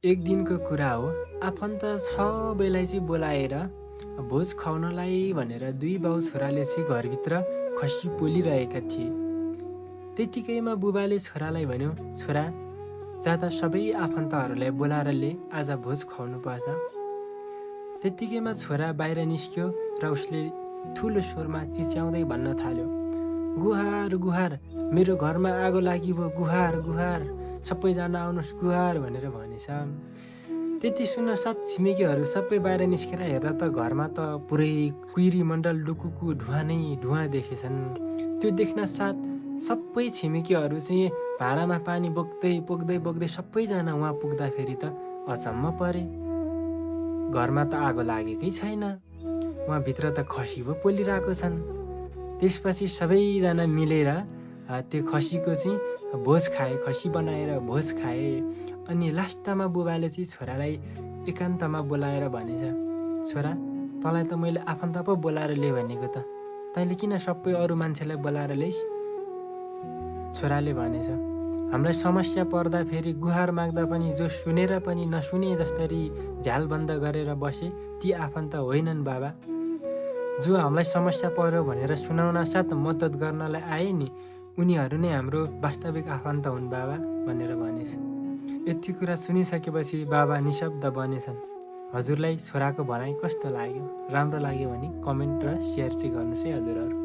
एक दिनको कुरा हो, आफन्त सबैलाई चाहिँ बोलाएर भोज खुवाउनलाई भनेर दुई बाउ छोराले चाहिँ घरभित्र खसी पोलिरहेका थिए। त्यतिकैमा बुबाले छोरालाई भन्यो, छोरा जाँदा सबै आफन्तहरूलाई बोलाएर ले, आज भोज खुवाउनु पर्छ। त्यतिकैमा छोरा बाहिर निस्क्यो र उसले ठुलो स्वरमा चिच्याउँदै भन्न थाल्यो, गुहार गुहार, मेरो घरमा आगो लागियो, गुहार गुहार, सबैजना आउनुहोस् गुहार भनेर भनेछ। त्यति सुन्न सात छिमेकीहरू सबै बाहिर निस्केर हेर्दा त घरमा त पुरै कुइरी मण्डल डुकुकु धुवा नै धुवा देखेछन्। त्यो देख्न साथ सबै छिमेकीहरू चाहिँ भाँडामा पानी बोक्दै बोक्दै बोक्दै सबैजना उहाँ पुग्दाखेरि त अचम्म परे। घरमा त आगो लागेकै छैन, उहाँभित्र त खसी पो पोलिरहेको छन्। त्यसपछि सबैजना मिलेर त्यो खसीको चाहिँ भोज खाए, खसी बनाएर भोज खाए। अनि लास्टमा बुबाले चाहिँ छोरालाई एकान्तमा बोलाएर भनेछ, छोरा तँलाई त मैले आफन्त पो बोलाएर ले भनेको त, तैँले किन सबै अरू मान्छेलाई बोलाएर ल्याइस्? छोराले भनेछ, हामीलाई समस्या पर्दा फेरि गुहार माग्दा पनि जो सुनेर पनि नसुने जस्तरी झ्याल बन्द गरेर बसे ती आफन्त होइनन् बाबा। जो हामीलाई समस्या पर्यो भनेर सुनाउन साथ मद्दत गर्नलाई आए नि, उनीहरू नै हाम्रो वास्तविक आफन्त हुन् बाबा भनेर भनेछ। यति कुरा सुनिसकेपछि बाबा निशब्द बनेछन्। हजुरलाई छोराको भनाइ कस्तो लाग्यो? राम्रो लाग्यो भने कमेन्ट र सेयर चाहिँ गर्नुहोस् है हजुरहरू।